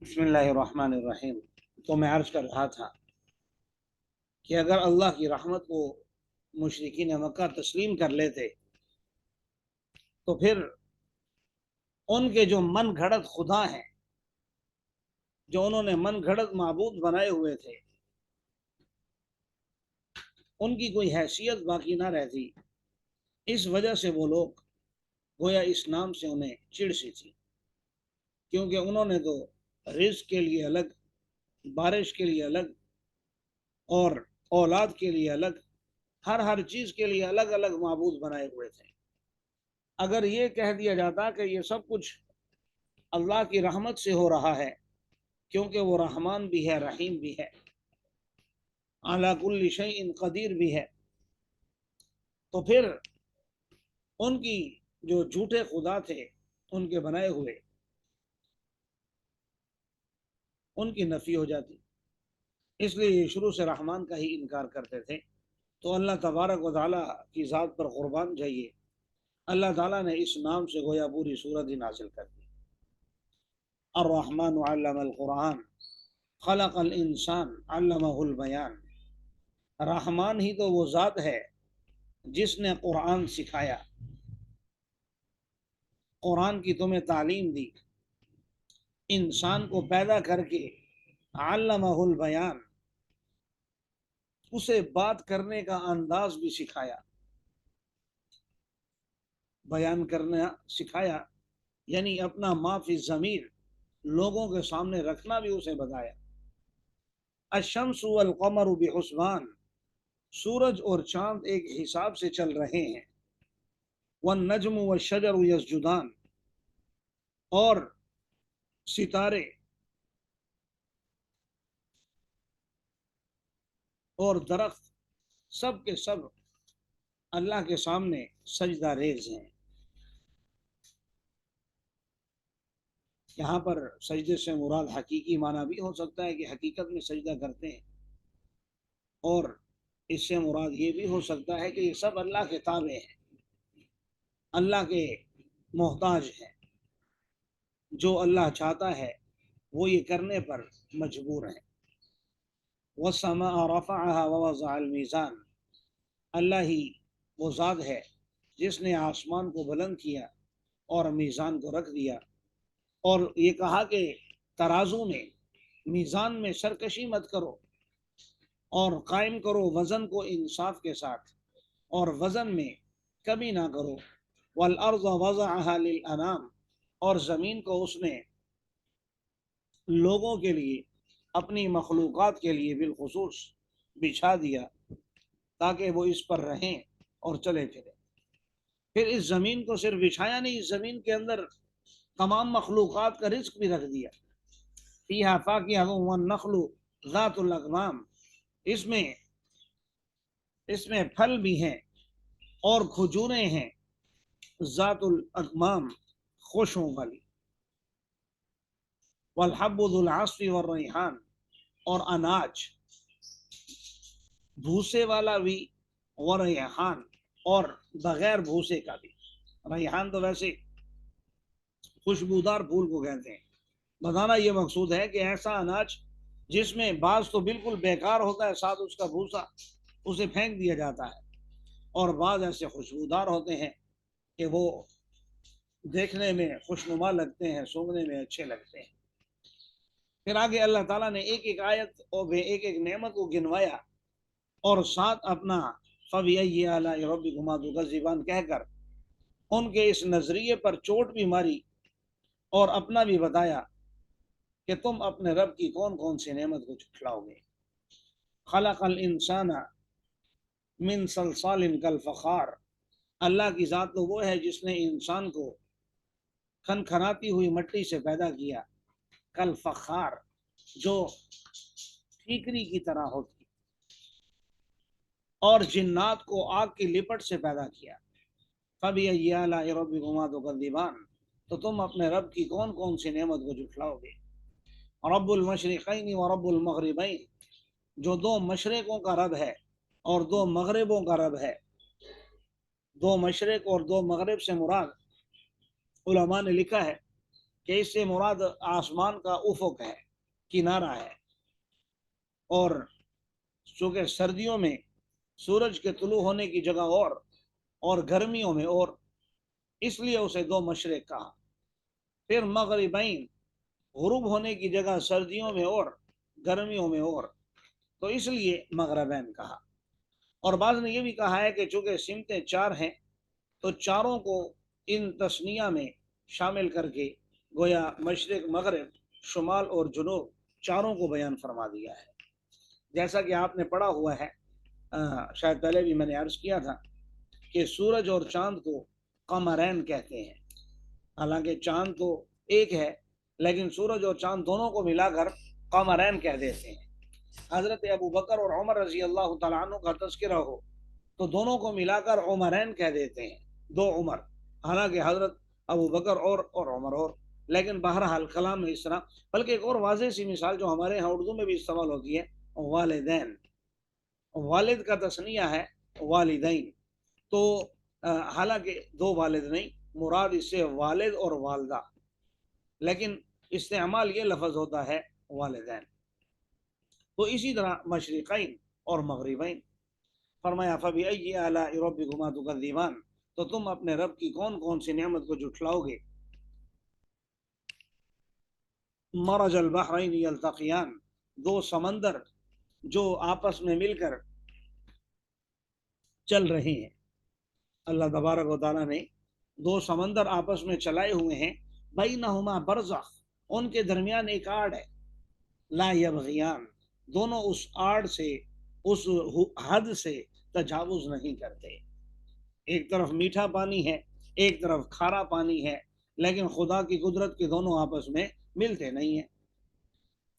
بسم اللہ الرحمن الرحیم۔ تو میں عرض کر رہا تھا کہ اگر اللہ کی رحمت کو مشرکین مکہ تسلیم کر لیتے تو پھر ان کے جو من گھڑت خدا ہیں، جو انہوں نے من گھڑت معبود بنائے ہوئے تھے، ان کی کوئی حیثیت باقی نہ رہتی۔ اس وجہ سے وہ لوگ گویا اس نام سے انہیں چڑ سی تھی، کیونکہ انہوں نے تو رزق کے لیے الگ، بارش کے لیے الگ اور اولاد کے لیے الگ، ہر چیز کے لیے الگ الگ معبود بنائے ہوئے تھے۔ اگر یہ کہہ دیا جاتا کہ یہ سب کچھ اللہ کی رحمت سے ہو رہا ہے، کیونکہ وہ رحمان بھی ہے، رحیم بھی ہے، علی کل شیء قدیر بھی ہے، تو پھر ان کی جو جھوٹے خدا تھے ان کے بنائے ہوئے، ان کی نفی ہو جاتی۔ اس لیے یہ شروع سے رحمان کا ہی انکار کرتے تھے۔ تو اللہ تبارک و تعالیٰ کی ذات پر قربان جائیے، اللہ تعالیٰ نے اس نام سے گویا پوری صورت ہی نازل کر دی۔ الرحمن علم القرآن خلق الانسان علمہ البیان۔ رحمان ہی تو وہ ذات ہے جس نے قرآن سکھایا، قرآن کی تمہیں تعلیم دی، انسان کو پیدا کر کے علمہ البیان، اسے بات کرنے کا انداز بھی سکھایا، بیان کرنا سکھایا، یعنی اپنا ما فی الضمیر لوگوں کے سامنے رکھنا بھی اسے بتایا۔ الشمس والقمر بحسبان، سورج اور چاند ایک حساب سے چل رہے ہیں۔ والنجم والشجر یسجدان، اور ستارے اور درخت سب کے سب اللہ کے سامنے سجدہ ریز ہیں۔ یہاں پر سجدے سے مراد حقیقی معنی بھی ہو سکتا ہے کہ حقیقت میں سجدہ کرتے ہیں، اور اس سے مراد یہ بھی ہو سکتا ہے کہ یہ سب اللہ کے تابع ہیں، اللہ کے محتاج ہیں، جو اللہ چاہتا ہے وہ یہ کرنے پر مجبور ہیں۔ والسماء رفعها ووضع الميزان، اللہ ہی وہ ذات ہے جس نے آسمان کو بلند کیا اور میزان کو رکھ دیا، اور یہ کہا کہ ترازو میں، میزان میں سرکشی مت کرو، اور قائم کرو وزن کو انصاف کے ساتھ، اور وزن میں کمی نہ کرو۔ والارض وضعها للانام، اور زمین کو اس نے لوگوں کے لیے، اپنی مخلوقات کے لیے بالخصوص بچھا دیا تاکہ وہ اس پر رہیں اور چلے پھریں۔ پھر اس زمین کو صرف بچھایا نہیں، اس زمین کے اندر تمام مخلوقات کا رزق بھی رکھ دیا۔ فیہا فاکہۃ والنخل ذات الاکمام، اس میں پھل بھی ہیں اور کھجوریں ہیں ذات الاکمام، خوشوں والی۔ والحب ذو العصف والریحان، اور اناج بھوسے والا بھی، وریحان، اور بغیر بھوسے کا بھی۔ ریحان تو ویسے خوشبودار پھول کو کہتے ہیں۔ بتانا یہ مقصود ہے کہ ایسا اناج جس میں بعض تو بالکل بیکار ہوتا ہے، ساتھ اس کا بھوسا اسے پھینک دیا جاتا ہے، اور بعض ایسے خوشبودار ہوتے ہیں کہ وہ دیکھنے میں خوشنما لگتے ہیں، سونگھنے میں اچھے لگتے ہیں۔ پھر آگے اللہ تعالیٰ نے ایک ایک آیت اور ایک ایک نعمت کو گنوایا، اور ساتھ اپنا فَبِأَيِّ آلَاءِ رَبِّكُمَا تُكَذِّبَانِ کہہ کر ان کے اس نظریے پر چوٹ بھی ماری، اور اپنا بھی بتایا کہ تم اپنے رب کی کون کون سی نعمت کو جھٹلاؤ گے۔ خلق الانسان من صلصال کالفخار، اللہ کی ذات تو وہ ہے جس نے انسان کو کھنکھناتی ہوئی مٹی سے پیدا کیا، کالفخار، جو ٹھیکری کی طرح ہوتی، اور جنات کو آگ کی لپٹ سے پیدا کیا۔ فَبِأَيِّ آلَاءِ رَبِّكُمَا تُكَذِّبَانِ، تو تم اپنے رب کی کون کون سی نعمت کو جھٹلاؤ گے۔ رب المشرقین و رب المغربین، جو دو مشرقوں کا رب ہے اور دو مغربوں کا رب ہے۔ دو مشرق اور دو مغرب سے مراد علماء نے لکھا ہے کہ کہ اس سے مراد آسمان کا افق ہے، کنارہ ہے، اور چونکہ سردیوں میں سورج کے طلوع ہونے کی جگہ اور گرمیوں میں اور، اس لیے اسے دو مشرق کہا۔ پھر مغربین، غروب ہونے کی جگہ سردیوں میں اور گرمیوں میں اور، تو اس لیے مغربین کہا۔ اور بعض نے یہ بھی کہا ہے کہ چونکہ سمتیں چار ہیں تو چاروں کو ان تثنیہ میں شامل کر کے گویا مشرق مغرب، شمال اور جنوب چاروں کو بیان فرما دیا ہے۔ جیسا کہ آپ نے پڑھا ہوا ہے، شاید پہلے بھی میں نے عرض کیا تھا کہ سورج اور چاند کو قمرین کہتے ہیں، حالانکہ چاند تو ایک ہے لیکن سورج اور چاند دونوں کو ملا کر قمرین کہہ دیتے ہیں۔ حضرت ابو بکر اور عمر رضی اللہ تعالیٰ عنہ کا تذکرہ ہو تو دونوں کو ملا کر عمرین کہہ دیتے ہیں، دو عمر، حالانکہ حضرت ابو بکر اور عمر اور، لیکن بہرحال کلام میں اس طرح۔ بلکہ ایک اور واضح سی مثال جو ہمارے ہاں اردو میں بھی استعمال ہوتی ہے، والدین، والد کا تثنیہ ہے والدین، تو حالانکہ دو والد نہیں، مراد اس سے والد اور والدہ، لیکن استعمال یہ لفظ ہوتا ہے والدین۔ تو اسی طرح مشرقین اور مغربین۔ فرمایا فَبِأَيِّ آلَاءِ رَبِّكُمَا تُكَذِّبَانِ، تو تم اپنے رب کی کون کون سی نعمت کو جھٹلاؤ گے۔ مرج البحرین یلتقیان، دو سمندر جو آپس میں مل کر چل رہے ہیں، اللہ تبارک و تعالیٰ نے دو سمندر آپس میں چلائے ہوئے ہیں، بینہما برزخ، ان کے درمیان ایک آڑ ہے، لا یبغیان، دونوں اس آڑ سے، اس حد سے تجاوز نہیں کرتے۔ ایک طرف میٹھا پانی ہے، ایک طرف کھارا پانی ہے، لیکن خدا کی قدرت کے دونوں آپس میں ملتے نہیں ہیں۔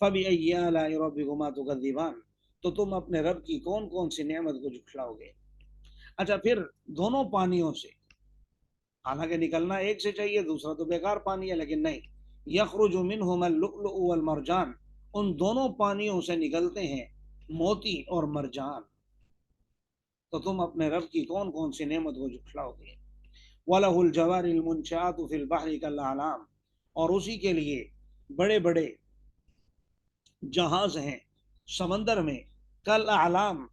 فَبِأَيِّ آلَاءِ رَبِّكُمَا تُكَذِّبَانِ، تو تم اپنے رب کی کون کون سی نعمت کو جھٹلاؤ گے۔ اچھا، پھر دونوں پانیوں سے، حالانکہ نکلنا ایک سے چاہیے، دوسرا تو بیکار پانی ہے، لیکن نہیں، یخرج منہما اللؤلؤ والمرجان، ان دونوں پانیوں سے نکلتے ہیں موتی اور مرجان، تو تم اپنے رب کی کون کون سی نعمت کو جھٹلاؤ گے۔ وَلَهُ الْجَوَارِ الْمُنشَآتُ فِي الْبَحْرِ كَالْأَعْلَامِ، اور اسی کے لیے بڑے بڑے جہاز ہیں سمندر میں، کالاعلام،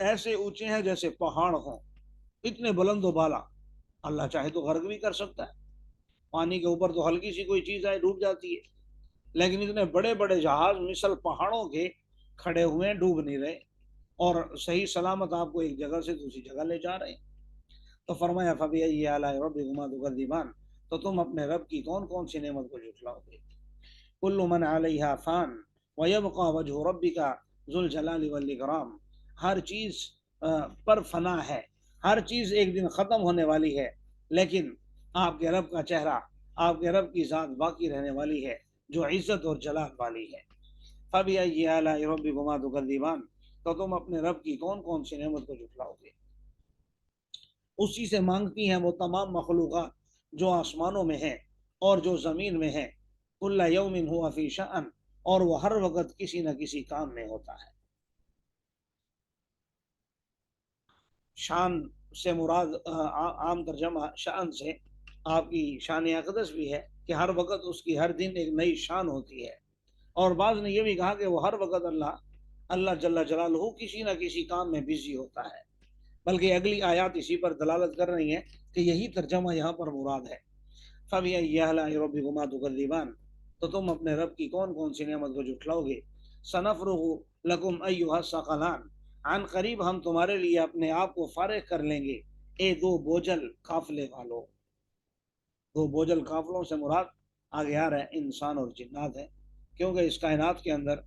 ایسے اونچے ہیں جیسے پہاڑ ہوں، اتنے بلند و بالا۔ اللہ چاہے تو غرق بھی کر سکتا ہے، پانی کے اوپر تو ہلکی سی کوئی چیز آئے ڈوب جاتی ہے، لیکن اتنے بڑے بڑے جہاز مثل پہاڑوں کے کھڑے ہوئے ہیں، ڈوب نہیں رہے، اور صحیح سلامت آپ کو ایک جگہ سے دوسری جگہ لے جا رہے ہیں۔ تو فرمایا فَبِأَيِّ آلَاءِ رَبِّكُمَا تُكَذِّبَانِ، تو تم اپنے رب کی کون کون سی نعمت کو جھٹلاؤ گے۔ كُلُّ مَنْ عَلَيْهَا فَانٍ وَيَبْقَى وَجْهُ رَبِّكَ ذُو الْجَلَالِ وَالْإِكْرَامِ، ہر چیز پر فنا ہے، ہر چیز ایک دن ختم ہونے والی ہے، لیکن آپ کے رب کا چہرہ، آپ کے رب کی ذات باقی رہنے والی ہے جو عزت اور جلال والی ہے۔ فَبِأَيِّ آلَاءِ رَبِّكُمَا تُكَذِّبَانِ، تو تم اپنے رب کی کون کون سی نعمت کو جھٹلاؤ گے۔ اسی سے مانگتی ہیں وہ تمام مخلوقات جو آسمانوں میں ہیں اور جو زمین میں ہیں، کل یوم ہوا فی شأن، اور وہ ہر وقت کسی نہ کسی کام میں ہوتا ہے۔ شان سے مراد عام ترجمہ شأن سے آپ کی شان اقدس بھی ہے کہ ہر وقت اس کی ہر دن ایک نئی شان ہوتی ہے۔ اور بعض نے یہ بھی کہا کہ وہ ہر وقت اللہ جل جلالہ کسی نہ کسی کام میں بزی ہوتا ہے، بلکہ اگلی آیات اسی پر دلالت کر رہی ہیں کہ یہی ترجمہ یہاں پر مراد ہے۔ فَبِأَيِّ آلَاءِ رَبِّكُمَا تُكَذِّبَانِ، تو تم اپنے رب کی کون کون سی نعمت کو جھٹلاؤ گے۔ سَنَفْرُغُ لَكُمْ أَيُّهَا الثَّقَلَانِ، عن قریب ہم تمہارے لیے اپنے آپ کو فارغ کر لیں گے، اے دو بوجھل قافلے والو۔ دو بوجھل قافلوں سے مراد آگے آ رہے ہیں انسان اور جنات ہیں، کیونکہ اس کائنات کے اندر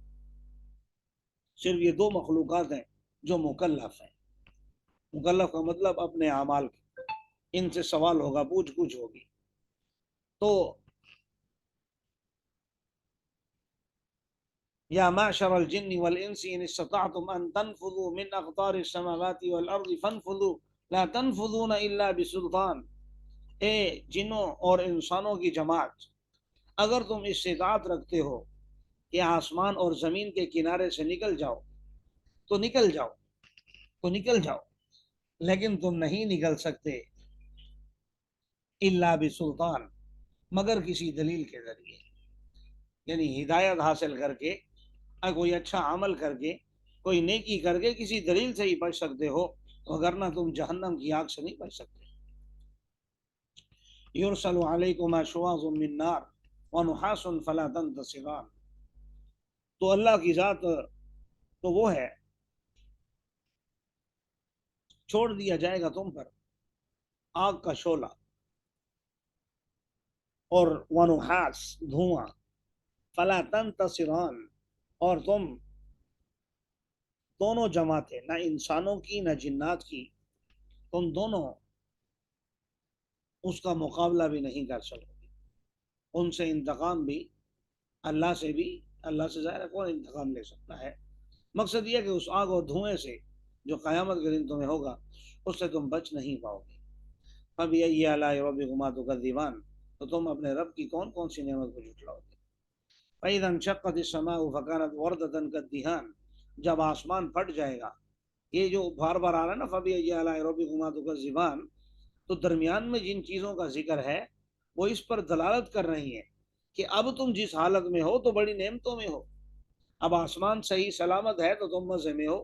صرف یہ دو مخلوقات ہیں جو مکلف ہیں۔ مکلف کا مطلب اپنے اعمال کی، ان سے سوال ہوگا، پوچھ گچھ ہوگی۔ تو یا معشر الجن والانس ان استطعتم ان تنفذوا من اقطار السماوات والارض فانفذوا لا تنفذون الا بسلطان، اے جنوں اور انسانوں کی جماعت، اگر تم استطاعت رکھتے ہو کہ آسمان اور زمین کے کنارے سے نکل جاؤ تو نکل جاؤ، تو نکل جاؤ، لیکن تم نہیں نکل سکتے الا بسلطان، مگر کسی دلیل کے ذریعے، یعنی ہدایت حاصل کر کے، کوئی اچھا عمل کر کے، کوئی نیکی کر کے کسی دلیل سے ہی بچ سکتے ہو، وگرنہ تم جہنم کی آگ سے نہیں بچ سکتے۔ یرسل علیکما شواظ من نار ونحاس فلا تنتصران، تو اللہ کی ذات تو وہ ہے، چھوڑ دیا جائے گا تم پر آگ کا شعلہ اور ونحاس دھواں، فلا تنتصران، اور تم دونوں جماعتیں، نہ انسانوں کی نہ جنات کی، تم دونوں اس کا مقابلہ بھی نہیں کر سکتے۔ ان سے انتقام بھی، اللہ سے بھی، اللہ سے ظاہر ہے کون انتقام لے سکتا ہے۔ مقصد یہ کہ اس آگ اور دھوئیں سے جو قیامت کے دن تمہیں ہوگا، اس سے تم بچ نہیں پاؤ گے۔ فَبِأَيِّ آلَاءِ رَبِّكُمَا تُكَذِّبَانِ، تو تم اپنے رب کی کون کون سی نعمت کو جھٹلاؤ گے۔ فَإِذَا انشَقَّتِ السَّمَاءُ فَكَانَتْ وَرْدَةً كَالدِّهَانِ، جب آسمان پھٹ جائے گا، یہ جو بار بار آ رہا ہے نا فَبِأَيِّ آلَاءِ رَبِّكُمَا تُكَذِّبَانِ، تو درمیان میں جن چیزوں کا ذکر ہے وہ اس پر دلالت کر رہی ہیں کہ اب تم جس حالت میں ہو تو بڑی نعمتوں میں ہو۔ اب آسمان صحیح سلامت ہے تو تم مزے میں ہو،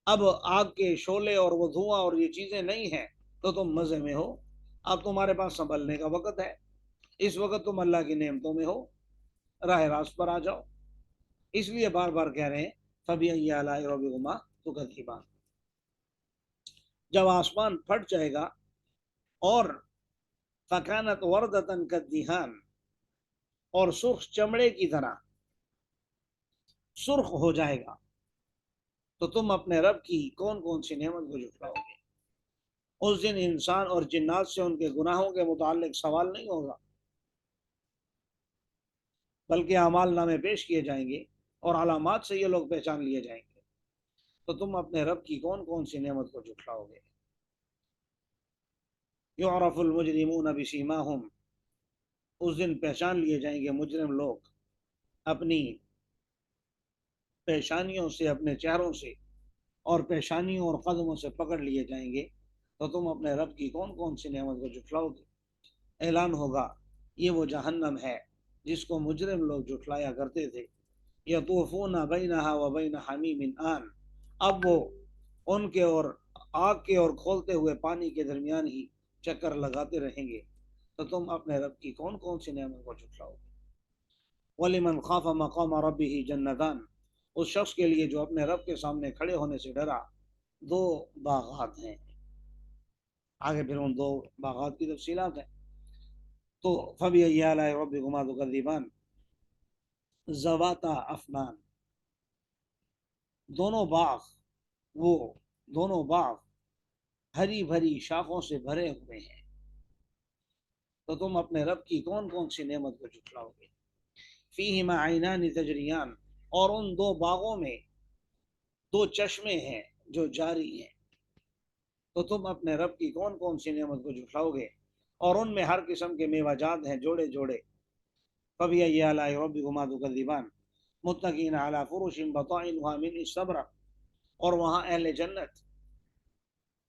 اب آگ کے شعلے اور وہ دھواں اور یہ چیزیں نہیں ہیں تو تم مزے میں ہو، اب تمہارے پاس سنبھلنے کا وقت ہے، اس وقت تم اللہ کی نعمتوں میں ہو، راہ راست پر آ جاؤ۔ اس لیے بار بار کہہ رہے ہیں فَبِأَيِّ آلَاءِ رَبِّكُمَا تُكَذِّبَانِ، جب آسمان پھٹ جائے گا اور فَكَانَتْ وَرْدَةً كَالدِّهَانِ، اور سرخ چمڑے کی طرح سرخ ہو جائے گا، تو تم اپنے رب کی کون کون سی نعمت کو جھٹلاؤ گے۔ اس دن انسان اور جنات سے ان کے گناہوں کے متعلق سوال نہیں ہوگا، بلکہ اعمال نامے پیش کیے جائیں گے اور علامات سے یہ لوگ پہچان لیے جائیں گے۔ تو تم اپنے رب کی کون کون سی نعمت کو جھٹلاؤ گے۔ یعرف المجرمون بسیماہم، اس دن پہچان لیے جائیں گے مجرم لوگ اپنی پیشانیوں سے، اپنے چہروں سے، اور پیشانیوں اور قدموں سے پکڑ لیے جائیں گے۔ تو تم اپنے رب کی کون کون سی نعمت کو جھٹلاؤ گے۔ اعلان ہوگا یہ وہ جہنم ہے جس کو مجرم لوگ جھٹلایا کرتے تھے۔ یطوفون بینہا وبین حمیم آن، اب وہ ان کے اور آگ کے اور کھولتے ہوئے پانی کے درمیان ہی چکر لگاتے رہیں گے۔ تو تم اپنے رب کی کون کون سی نعمت کو جھٹلاؤ گے۔ وَلِمَنْ خَافَ مَقَامَ رَبِّهِ جَنَّتَانِ، اس شخص کے لیے جو اپنے رب کے سامنے کھڑے ہونے سے ڈرا، دو باغات ہیں۔ آگے پھر ان دو باغات کی تفصیلات ہیں۔ تو فَبِأَيِّ آلَاءِ رَبِّكُمَا تُكَذِّبَانِ، ذَوَاتَا أَفْنَانٍ، دونوں باغ، وہ دونوں باغ ہری بھری شاخوں سے بھرے ہوئے ہیں۔ تو تم اپنے رب کی کون کون سی نعمت کو جھٹلاؤ گے۔ فِيهِمَا عَيْنَانِ تَجْرِيَانِ، اور ان دو باغوں میں دو چشمے ہیں جو جاری ہیں۔ تو تم اپنے رب کی کون کون سی نعمت کو جھٹلاؤ گے، اور ان میں ہر قسم کے میوہ جات ہیں جوڑے جوڑے۔ فَبِأَيِّ آلَاءِ رَبِّكُمَا تُكَذِّبَانِ مُتَّكِئِينَ عَلَى فُرُشٍ بَطَائِنُهَا مِنْ اسْتَبْرَقٍ، اور وہاں اہل جنت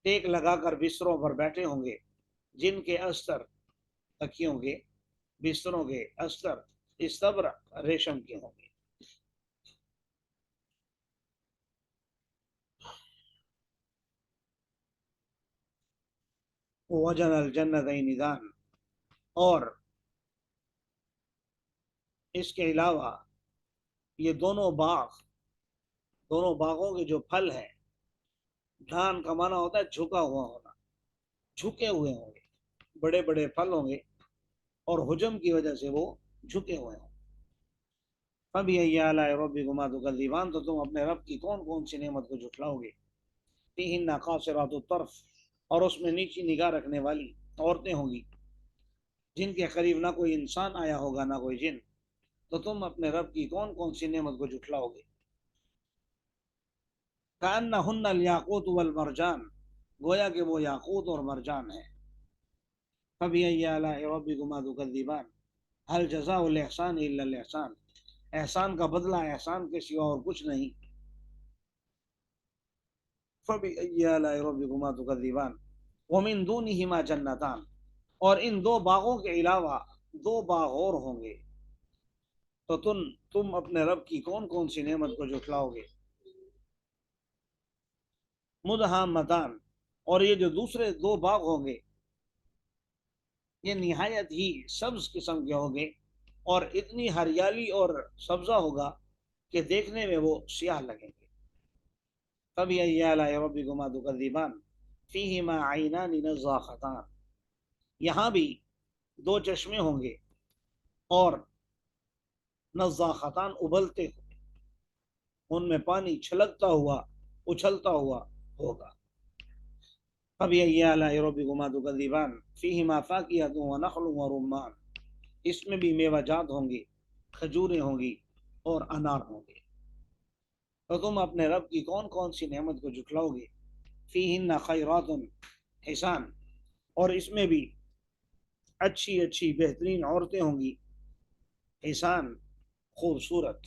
ٹیک لگا کر بستروں پر بیٹھے ہوں گے جن کے استر، تکیوں کے، بستروں کے استر استبرق ریشم کے ہوں گے۔ وَجَنَى الْجَنَّتَيْنِ دَانٍ، اور اس کے علاوہ یہ دونوں باغ، دونوں باغوں کے جو پھل ہیں، دھان کا معنی ہوتا ہے جھکا ہوا ہونا، جھکے ہوئے ہوں گے، بڑے بڑے پھل ہوں گے اور حجم کی وجہ سے وہ جھکے ہوئے ہوں گے۔ فَبِأَيِّ آلَاءِ رَبِّكُمَا تُكَذِّبَانِ، تو تم اپنے رب کی کون کون سی نعمت کو جھٹلاؤ گے۔ فِيهِنَّ قَاصِرَاتُ الطَّرْفِ، اور اس میں نیچی نگاہ رکھنے والی عورتیں ہوں گی جن کے قریب نہ کوئی انسان آیا ہوگا نہ کوئی جن۔ تو تم اپنے رب کی کون کون سی نعمت کو جھٹلاؤ گے۔ كَأَنَّهُنَّ الْيَاقُوتُ وَالْمَرْجَانُ، گویا کہ وہ یاقوت اور مرجان ہیں۔ فَبِأَيِّ آلَاءِ رَبِّكُمَا تُكَذِّبَانِ هَلْ جَزَاءُ الْإِحْسَانِ إِلَّا الْإِحْسَانُ، احسان کا بدلہ احسان کے سوا اور کچھ نہیں۔ فَبِأَيِّ آلَاءِ رَبِّكُمَا تُكَذِّبَانِ وَمِن دُونِهِمَا جَنَّتَانِ، اور ان دو باغوں کے علاوہ دو باغ اور ہوں گے، تو تم اپنے رب کی کون کون سی نعمت کو جھٹلاؤ گے؟ مدہامتان، اور یہ جو دوسرے دو باغ ہوں گے یہ نہایت ہی سبز قسم کے ہوں گے، اور اتنی ہریالی اور سبزہ ہوگا کہ دیکھنے میں وہ سیاہ لگیں گے۔ فَبِأَيِّ آلَاءِ رَبِّكُمَا تُكَذِّبَانِ فِيهِمَا عَيْنَانِ نَضَّاخَتَانِ، یہاں بھی دو چشمے ہوں گے اور نضاختان ابلتے ہوئے، ان میں پانی چھلکتا ہوا اچھلتا ہوا ہوگا۔ فَبِأَيِّ آلَاءِ رَبِّكُمَا تُكَذِّبَانِ فِيهِمَا فَاكِهَةٌ وَنَخْلٌ وَرُمَّانٌ، اس میں بھی میوہ جات ہوں گے، کھجوریں ہوں گی اور انار ہوں گے۔ تو تم اپنے رب کی کون کون سی نعمت کو جھٹلاؤ گے؟ فِيهِنَّ خَيْرَاتٌ حسان، اور اس میں بھی اچھی اچھی بہترین عورتیں ہوں گی، حسان خوبصورت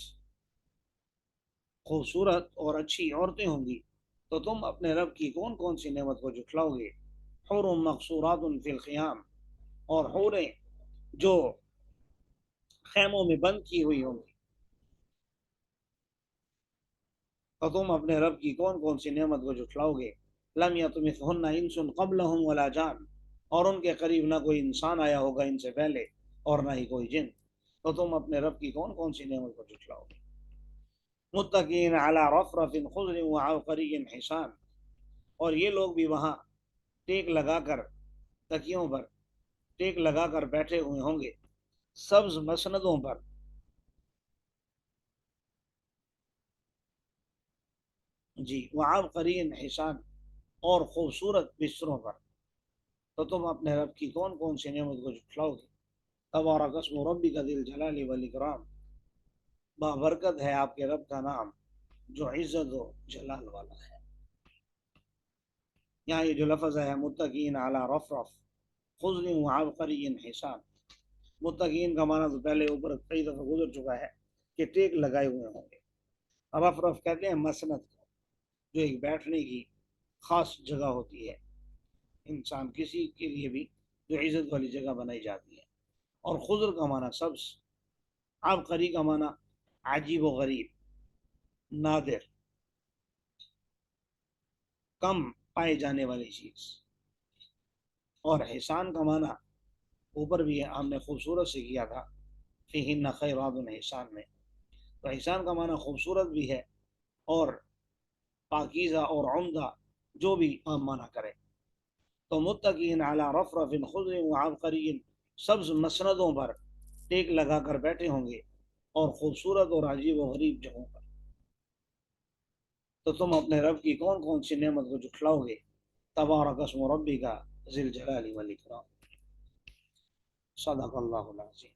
خوبصورت اور اچھی عورتیں ہوں گی۔ تو تم اپنے رب کی کون کون سی نعمت کو جھٹلاؤ گے؟ حور مقصورات فی الخیام، اور حوریں جو خیموں میں بند کی ہوئی ہوں گی۔ تو تم اپنے رب کی کون کون سی نعمت کو جھٹلاؤ گے؟ لم یطمثہن انس قبلہم ولا جان، اور ان کے قریب نہ کوئی انسان آیا ہوگا ان سے پہلے اور نہ ہی کوئی جن۔ تو تم اپنے رب کی کون کون سی نعمت کو جھٹلاؤ گے؟ متکئین علی رفرف خضر وعبقری حسان، اور یہ لوگ بھی وہاں ٹیک لگا کر تکیوں پر ٹیک لگا کر بیٹھے ہوئے ہوں گے، سبز مسندوں پر، جی وعبقری حسان، اور خوبصورت بستروں پر۔ تو تم اپنے رب کی کون کون سی نعمت کو جھٹلاؤ گے؟ تبارک اسم ربک ذی الجلال والاکرام، بابرکت ہے آپ کے رب کا نام جو عزت و جلال والا ہے۔ یہاں یہ جو لفظ ہے متکئین علی رفرف خضر وعبقری حسان، متکئین کا معنی تو پہلے اوپر کئی دفعہ گزر چکا ہے کہ ٹیک لگائے ہوئے ہوں گے۔ رفرف کہتے ہیں مسند کو، جو ایک بیٹھنے کی خاص جگہ ہوتی ہے، انسان کسی کے لیے بھی جو عزت والی جگہ بنائی جاتی ہے۔ اور خضر کا معنی سبز، عبقری کا معنی عجیب و غریب، نادر، کم پائے جانے والی چیز۔ اور حسان کا معنی اوپر بھی ہم نے خوبصورت سے کیا تھا، فیہن خیرات حسان میں، تو حسان کا معنی خوبصورت بھی ہے اور پاکیزہ اور عمدہ، جو بھی ہم معنی کریں۔ تو متکئین علی رفرف خضر وعبقری، سبز مسندوں پر ٹیک لگا کر بیٹھے ہوں گے اور خوبصورت اور عجیب و غریب جگہوں پر۔ تو تم اپنے رب کی کون کون سی نعمت کو جھٹلاؤ گے؟ تبارک اسم ربک ذی الجلال والاکرام۔ صدق اللہ العظیم۔